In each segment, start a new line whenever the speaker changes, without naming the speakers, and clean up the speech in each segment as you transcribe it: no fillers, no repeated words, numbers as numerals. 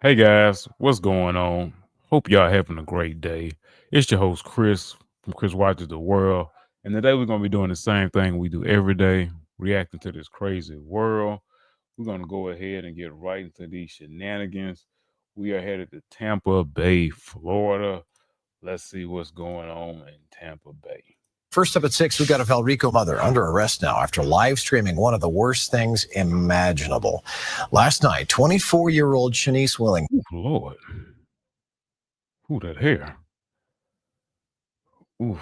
Hey guys, what's going on? Hope y'all having a great day. It's your host Chris from Chris Watches the World, and today we're gonna be doing the same thing we do every day, reacting to this crazy world. We're gonna go ahead and get right into these shenanigans. We are headed to Tampa Bay, Florida. Let's see what's going on in Tampa Bay.
First up at 6, we got a Valrico mother under arrest now after live streaming one of the worst things imaginable. Last night, 24-year-old Shaniece Willingham
Ooh, Lord, who that hair? Oof.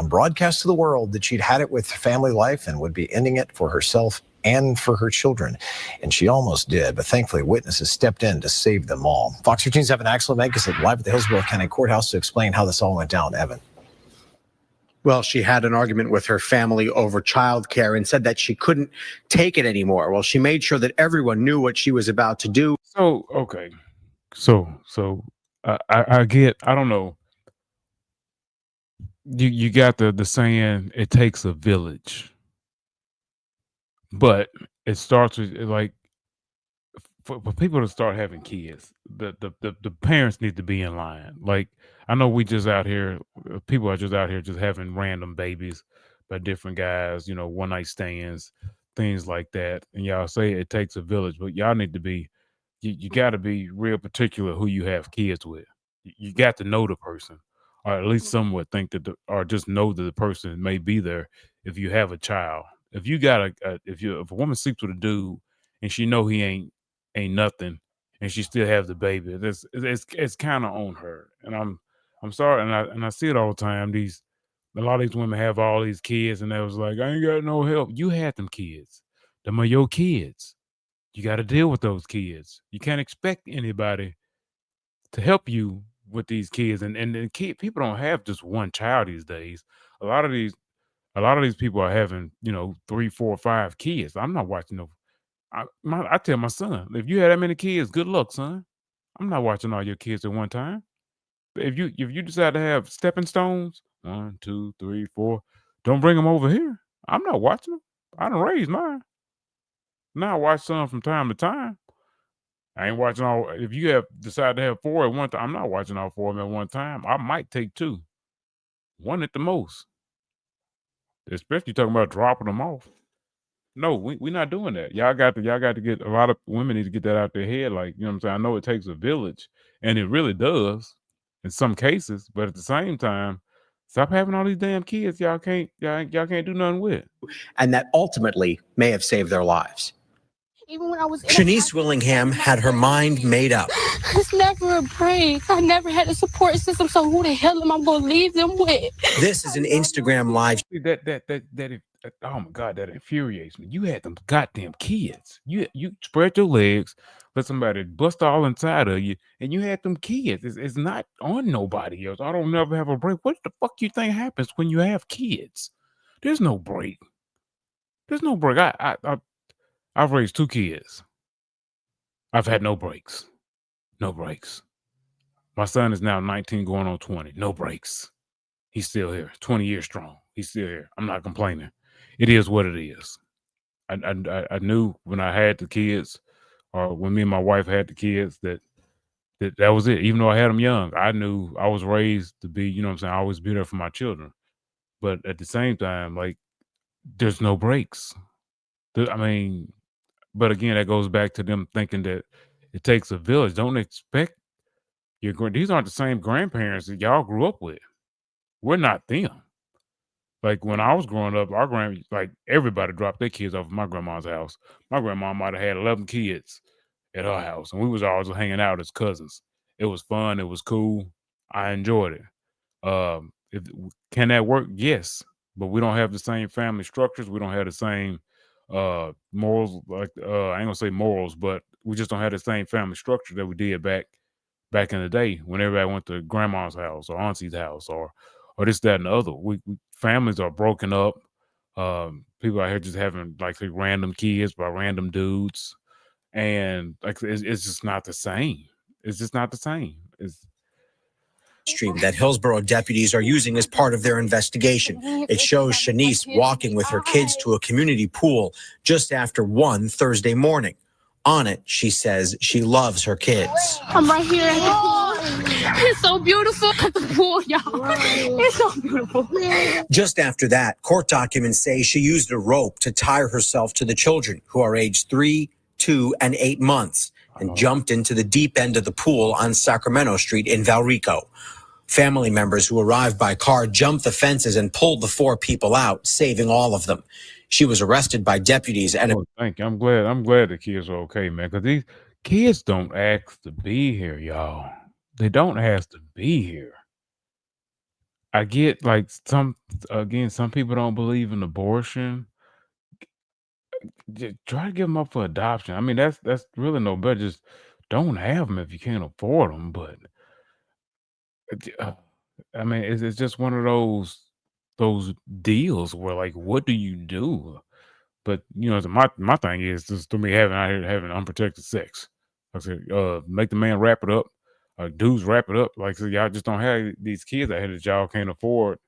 broadcast to the world that she'd had it with family life and would be ending it for herself and for her children. And she almost did, but thankfully witnesses stepped in to save them all. Fox 13's Evan Axel Megas live at the Hillsborough County Courthouse to explain how this all went down. Evan.
Well, she had an argument with her family over childcare and said that she couldn't take it anymore. Well, she made sure that everyone knew what she was about to do.
So okay, so I get. I don't know. You got the saying it takes a village, but it starts with like for people to start having kids, the parents need to be in line. Like I know we just out here, people are just out here just having random babies by different guys, one night stands, things like that. And y'all say it takes a village, but y'all need to be, you got to be real particular who you have kids with. You got to know the person, or at least some would think that, or just know that the person may be there if you have a child. If you got if a woman sleeps with a dude and she know he ain't nothing, and she still has the baby. It's kind of on her, and I'm sorry, and I see it all the time. A lot of these women have all these kids, and they was like, I ain't got no help. You had them kids. Them are your kids. You got to deal with those kids. You can't expect anybody to help you with these kids, and the people don't have just one child these days. A lot of these a lot of these people are having 3, 4, 5 kids. I'm not watching no I tell my son, if you had that many kids, good luck, son. I'm not watching all your kids at one time. If you decide to have stepping stones, 1, 2, 3, 4, don't bring them over here. I'm not watching them. I done raised mine. Now I watch some from time to time. I ain't watching all. If you have decided to have 4 at one time, I'm not watching all 4 of them at one time. I might take 2, 1 at the most. Especially talking about dropping them off. No, we not doing that. Y'all got to get, a lot of women need to get that out their head. Like, you know what I'm saying? I know it takes a village, and it really does in some cases, but at the same time, stop having all these damn kids y'all can't do nothing with.
And that ultimately may have saved their lives.
Even when I was
Shaniece Willingham had her mind made up.
It's never a break. I never had a support system, so who the hell am I gonna leave them with?
This is an Instagram live.
Oh my God, that infuriates me. You had them goddamn kids. You spread your legs, let somebody bust all inside of you, and you had them kids. It's not on nobody else. I don't never have a break. What the fuck you think happens when you have kids? There's no break. There's no break. I've raised 2 kids. I've had no breaks. No breaks. My son is now 19 going on 20. No breaks. He's still here. 20 years strong. He's still here. I'm not complaining. It is what it is. I knew when I had the kids, or when me and my wife had the kids, that was it. Even though I had them young, I knew I was raised to be, you know what I'm saying, I always be there for my children. But at the same time, like, there's no breaks. I mean, but again, that goes back to them thinking that it takes a village. Don't expect these aren't the same grandparents that y'all grew up with. We're not them. Like when I was growing up, like everybody dropped their kids off at my grandma's house. My grandma might have had 11 kids at her house, and we was always hanging out as cousins. It was fun. It was cool. I enjoyed it. If can that work? Yes, but we don't have the same family structures. We don't have the same morals. Like I ain't gonna say morals, but we just don't have the same family structure that we did back in the day when everybody went to grandma's house or auntie's house or this, that, and the other. Families are broken up. People out here just having like random kids by random dudes, and like it's just not the same. It's just not the same. It's
Stream that Hillsborough deputies are using as part of their investigation. It shows Shaniece walking with her kids to a community pool just after 1 Thursday morning. On it, she says she loves her kids.
I'm right here at the pool. It's so beautiful at the pool, y'all. It's so beautiful.
Just after that, court documents say she used a rope to tie herself to the children, who are aged 3, 2, and 8 months, and jumped into the deep end of the pool on Sacramento Street in Valrico. Family members who arrived by car jumped the fences and pulled the 4 people out, saving all of them. She was arrested by deputies and
thank you. I'm glad the kids are okay, man, because these kids don't ask to be here, y'all. They don't ask to be here. I get like some people don't believe in abortion. Just try to give them up for adoption. I mean, that's really no better. Just don't have them if you can't afford them. But uh, I mean, it's just one of those deals where like, what do you do? But my thing is just to me having unprotected sex. Like I said, make the man wrap it up. Dudes wrap it up. Like I said, y'all just don't have these kids out here that y'all can't afford.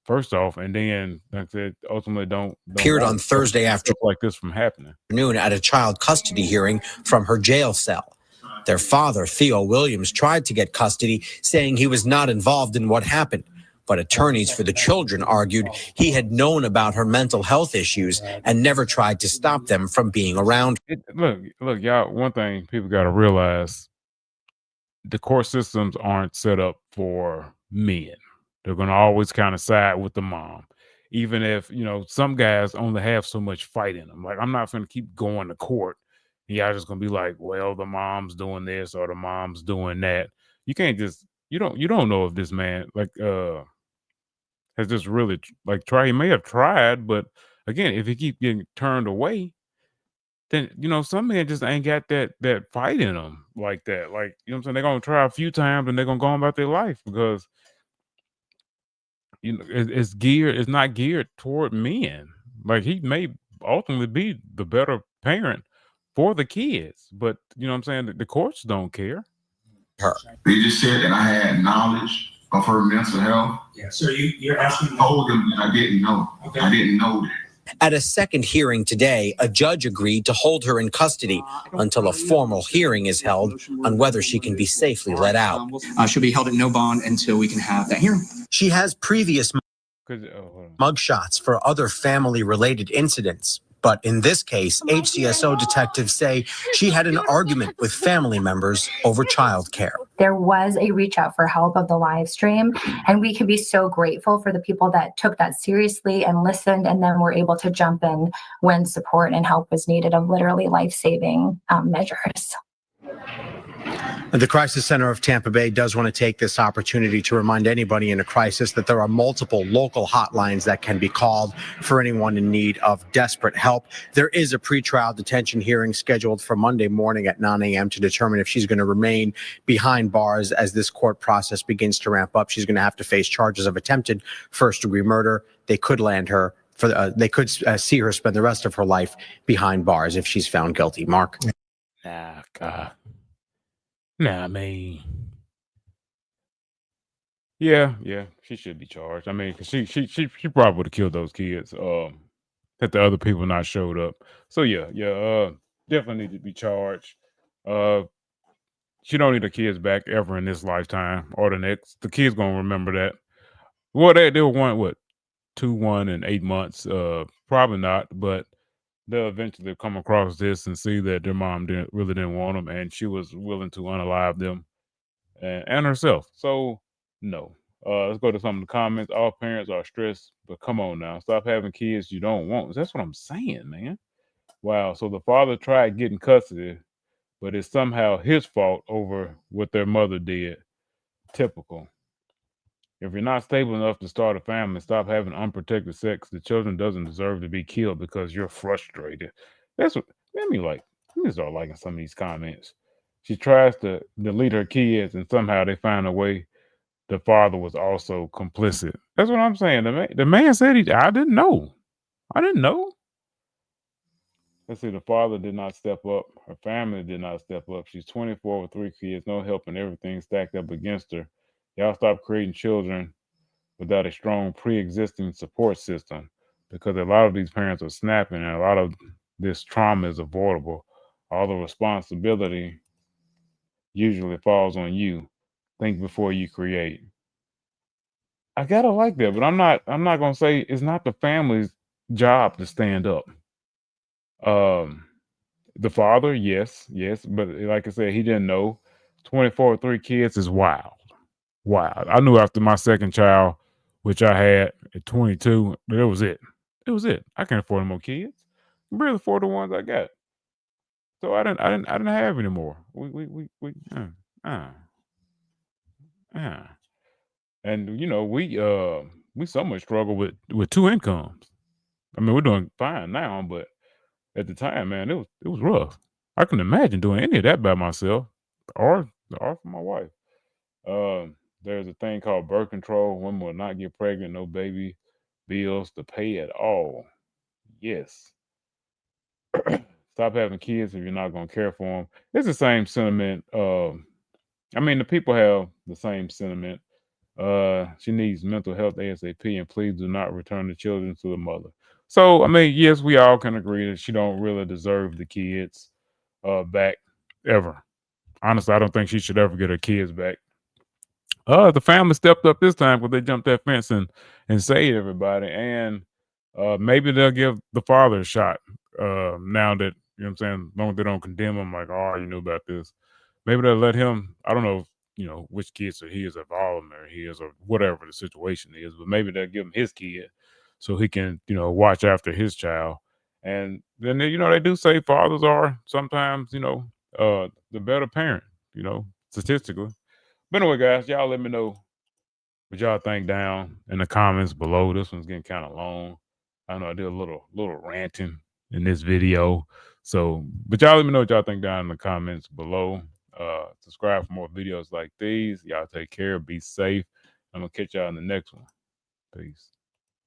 First off, and then like I said, ultimately don't
appeared on Thursday
stuff like this from happening.
afternoon at a child custody hearing from her jail cell. Their father, Theo Williams, tried to get custody, saying he was not involved in what happened. But attorneys for the children argued he had known about her mental health issues and never tried to stop them from being around.
Look, y'all, one thing people got to realize, the court systems aren't set up for men. They're going to always kind of side with the mom. Even if, some guys only have so much fight in them. Like, I'm not going to keep going to court. Y'all just going to be like, well, the mom's doing this or the mom's doing that. You can't just, you don't know if this man, like, has just really, like, tried. He may have tried, but again, if he keep getting turned away, then some men just ain't got that fight in them like that. Like, what I'm saying, they're gonna try a few times and they're gonna go on about their life because it's not geared toward men. Like, he may ultimately be the better parent for the kids, but what I'm saying, the courts don't care.
They just said that I had knowledge of her mental health.
Yeah. So you're asking.
I told them that I didn't know. Okay. I didn't know that.
At a second hearing today, a judge agreed to hold her in custody until a formal hearing is held on whether she can be safely let out.
She'll be held at no bond until we can have that hearing.
She has previous mugshots for other family-related incidents. But in this case, HCSO detectives say she had an argument with family members over childcare.
There was a reach out for help of the live stream, and we can be so grateful for the people that took that seriously and listened, and then were able to jump in when support and help was needed of literally life-saving measures.
The Crisis Center of Tampa Bay does want to take this opportunity to remind anybody in a crisis that there are multiple local hotlines that can be called for anyone in need of desperate help. There is a pretrial detention hearing scheduled for Monday morning at 9 a.m. to determine if she's going to remain behind bars as this court process begins to ramp up. She's going to have to face charges of attempted first-degree murder. They could land her they could see her spend the rest of her life behind bars if she's found guilty. Mark?
God. Nah, I mean, yeah, she should be charged. I mean, 'cause she probably would have killed those kids had the other people not showed up. So definitely need to be charged. She don't need her kids back ever in this lifetime or the next. The kids gonna remember that. Well, they were 2, 1, and 8 months. Probably not, but they'll eventually come across this and see that their mom really didn't want them, and she was willing to unalive them and herself. So no. Let's go to some of the comments. All parents are stressed, but come on now, stop having kids you don't want. That's what I'm saying, man. Wow. So the father tried getting custody, but it's somehow his fault over what their mother did. Typical. If you're not stable enough to start a family, stop having unprotected sex. The children doesn't deserve to be killed because you're frustrated. That's what let me start liking some of these comments. She tries to delete her kids, and somehow they find a way. The father was also complicit. That's what I'm saying. The man said I didn't know. I didn't know. Let's see, the father did not step up. Her family did not step up. She's 24 with 3 kids, no help, and everything stacked up against her. Y'all stop creating children without a strong pre-existing support system, because a lot of these parents are snapping and a lot of this trauma is avoidable. all the responsibility usually falls on you. Think before you create. I gotta like that, but I'm not gonna say it's not the family's job to stand up. Um the father, yes, but like I said, he didn't know. 24 with 3 kids is wild. Wild. I knew after my second child, which I had at 22, that was it. It was it. I can't afford no more kids. I can barely afford the ones I got. So I didn't have any more. Uh, uh. And we somewhat struggle with two incomes. I mean, we're doing fine now, but at the time, man, it was rough. I couldn't imagine doing any of that by myself, or for my wife. There's a thing called birth control. Women will not get pregnant, no baby bills to pay at all. Yes. Stop having kids if you're not going to care for them. It's the same sentiment. I mean, the people have the same sentiment. She needs mental health ASAP, and please do not return the children to the mother. So, I mean, yes, we all can agree that she don't really deserve the kids back ever. Honestly, I don't think she should ever get her kids back. The family stepped up this time because they jumped that fence and saved everybody. And maybe they'll give the father a shot. Now that what I'm saying, as long as they don't condemn him, like, oh, you knew about this. Maybe they'll let him. I don't know, which kids are his, of all of them are his, or whatever the situation is. But maybe they'll give him his kid so he can, watch after his child. And then they do say fathers are sometimes, the better parent, statistically. But anyway, guys, y'all let me know what y'all think down in the comments below. This one's getting kind of long. I know I did a little ranting in this video. So, but y'all let me know what y'all think down in the comments below. Subscribe for more videos like these. Y'all take care. Be safe. I'm gonna catch y'all in the next one. Peace.